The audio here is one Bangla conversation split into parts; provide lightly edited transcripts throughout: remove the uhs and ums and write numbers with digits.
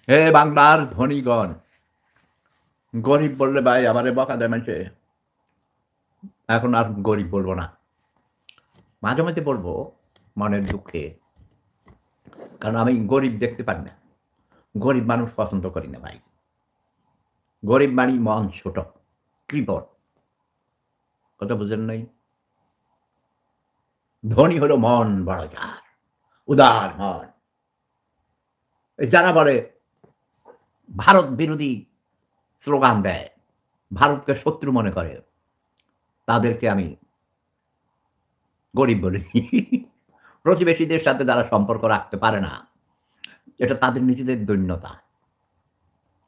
হে বাংলার ধনীগণ, গরিব বললে ভাই আমারে বকা দেয় মানুষে। এখন আর গরিব বলব না। মাঝে, মাঝে বলব মনের দুঃখে। কারণ আমি গরিব দেখতে পারি না। গরিব মানুষ পছন্দ করি না ভাই। গরিব মানেই মন ছোট, কৃপণ। কথা বুঝেন নাই? ধনী হলো মন বড় যার, উদার মন। যারা বলে ভারত বিরোধী স্লোগান দেয়, ভারতকে শত্রু মনে করে, তাদেরকে আমি গরিব বলি। প্রতিবেশীদের সাথে যারা সম্পর্ক রাখতে পারে না, এটা তাদের নিজেদের দৈন্যতা।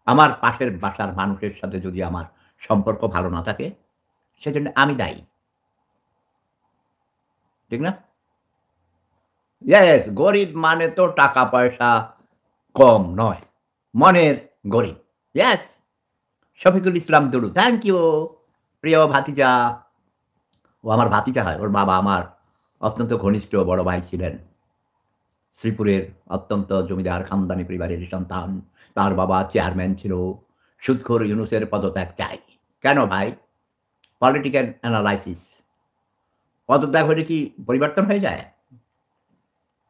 আমার পাশের বাসার মানুষের সাথে যদি আমার সম্পর্ক ভালো না থাকে, সেজন্য আমি দায়ী। ঠিক না? ইয়েস, গরিব মানে তো টাকা-পয়সা কম নয়। মনের গরিব। Yes, Shafiqul Islam Dulu. Thank you প্রিয় ভাতিজা। ও আমার ভাতিজা হয়। ওর বাবা আমার অত্যন্ত ঘনিষ্ঠ বড় ভাই ছিলেন। শ্রীপুরের অত্যন্ত জমিদার খানদানি পরিবারের সন্তান। তার বাবা চেয়ারম্যান ছিল। সুদখোর ইউনূসের পদত্যাগ চাই। কেন ভাই? Political analysis. পদত্যাগ হলে কি পরিবর্তন হয়ে যায়?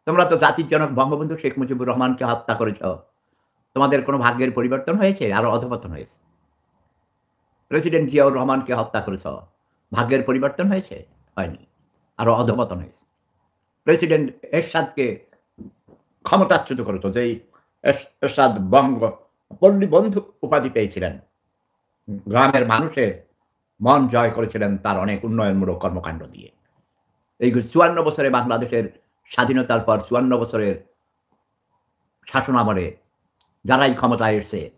তোমরা তো জাতির জনক বঙ্গবন্ধু শেখ মুজিবুর রহমানকে হত্যা করেছ। তোমাদের কোনো ভাগ্যের পরিবর্তন হয়েছে? আরো অধঃপতন হয়েছে। প্রেসিডেন্ট জিয়াউর রহমানকে হত্যা করেছ। ভাগ্যের পরিবর্তন হয়েছে? হয়নি। আরো অধঃপতন হয়েছে। প্রেসিডেন্ট এরশাদকে ক্ষমতাচ্যুত করেছ। যেই এরশাদ পল্লী বন্ধু উপাধি পেয়েছিলেন। গ্রামের মানুষের মন জয় করেছিলেন তার অনেক উন্নয়নমূলক কর্মকাণ্ড দিয়ে। এই ৫৪ বছরে বাংলাদেশের স্বাধীনতার পর ৫৪ বছরের শাসনামলে যারাই ক্ষমতায় এসছে,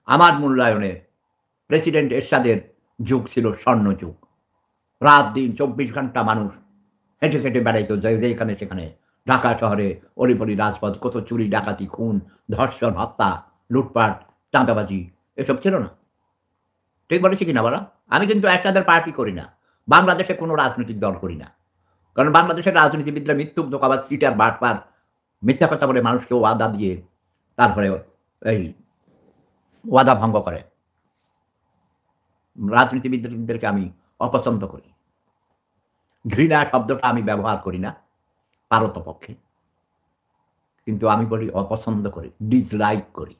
আমার মূল্যায়নে প্রেসিডেন্ট এরশাদের যুগ ছিল স্বর্ণযুগ। রাত-দিন ২৪ ঘন্টা মানুষ হেঁটে, হেঁটে বেড়াইত যেখানে সেখানে। ঢাকা শহরে অলি-গলি রাজপথ কত চুরি, ডাকাতি, খুন, ধর্ষণ, হত্যা, লুটপাট, চাঁদাবাজি এসব ছিল না। ঠিক বলেছি কিনা বলো? আমি কিন্তু এরশাদের পার্টি করি না। বাংলাদেশে কোনো রাজনৈতিক দল করি না। কারণ বাংলাদেশের রাজনীতিবিদরা মিথ্যুক, ধোঁকাবাজ, চিটার, বাটপার, মিথ্যা কথা বলে মানুষকে ওয়াদা দিয়ে তারপরে এই ওয়াদা ভঙ্গ করে। রাজনীতিবিদদেরকে আমি অপছন্দ করি। ঘৃণা শব্দটা আমি ব্যবহার করি না পারতপক্ষে। কিন্তু আমি বলি অপছন্দ করি, ডিসলাইক করি।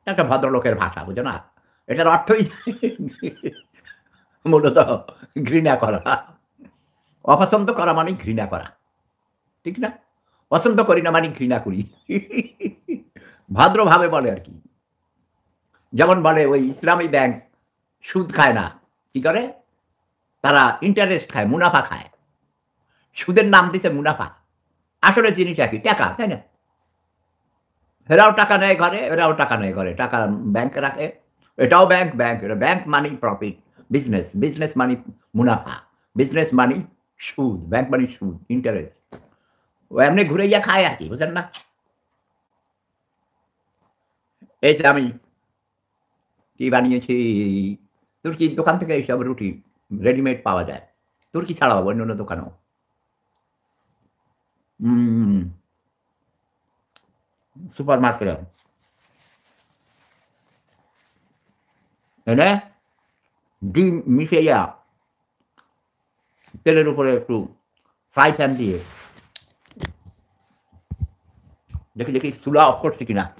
এটা একটা ভদ্রলোকের ভাষা, বুঝো না? এটার অর্থই মূলত ঘৃণা করা। অপছন্দ করা মানেই ঘৃণা করা। ঠিক না? পছন্দ করি না মানে ঘৃণা করি। ভদ্রভাবে বলে আরকি। যেমন বলে ওই ইসলামী ব্যাংক সুদ খায় না। কি করে? তারা ইন্টারেস্ট খায়, মুনাফা খায়। সুদের নাম দিছে মুনাফা। আসলে জিনিস একই, টাকা, তাই না? এরাও টাকা নেয় ঘরে, এরাও টাকা নেয় ঘরে। টাকা ব্যাংকে রাখে। এটাও ব্যাংক, ব্যাংক। এটা bank money profit, business. Business money মুনাফা। বিজনেস মানি সুদ। ব্যাংক মানি সুদ, ইন্টারেস্ট। ও এমনি ঘুরাইয়া খায় আরকি, বুঝেন না? এই যে আমি কি বানিয়েছি? তুর্কির দোকান থেকে এইসব রুটি রেডিমেড পাওয়া যায়। তুর্কি ছাড়াও অন্যান্য দোকানেও। হুম, সুপার মার্কেটে এনে ডিম মিশাইয়া তেলের উপরে একটু ফ্রাই প্যান দিয়ে দেখি চুলা অফ করছে কিনা।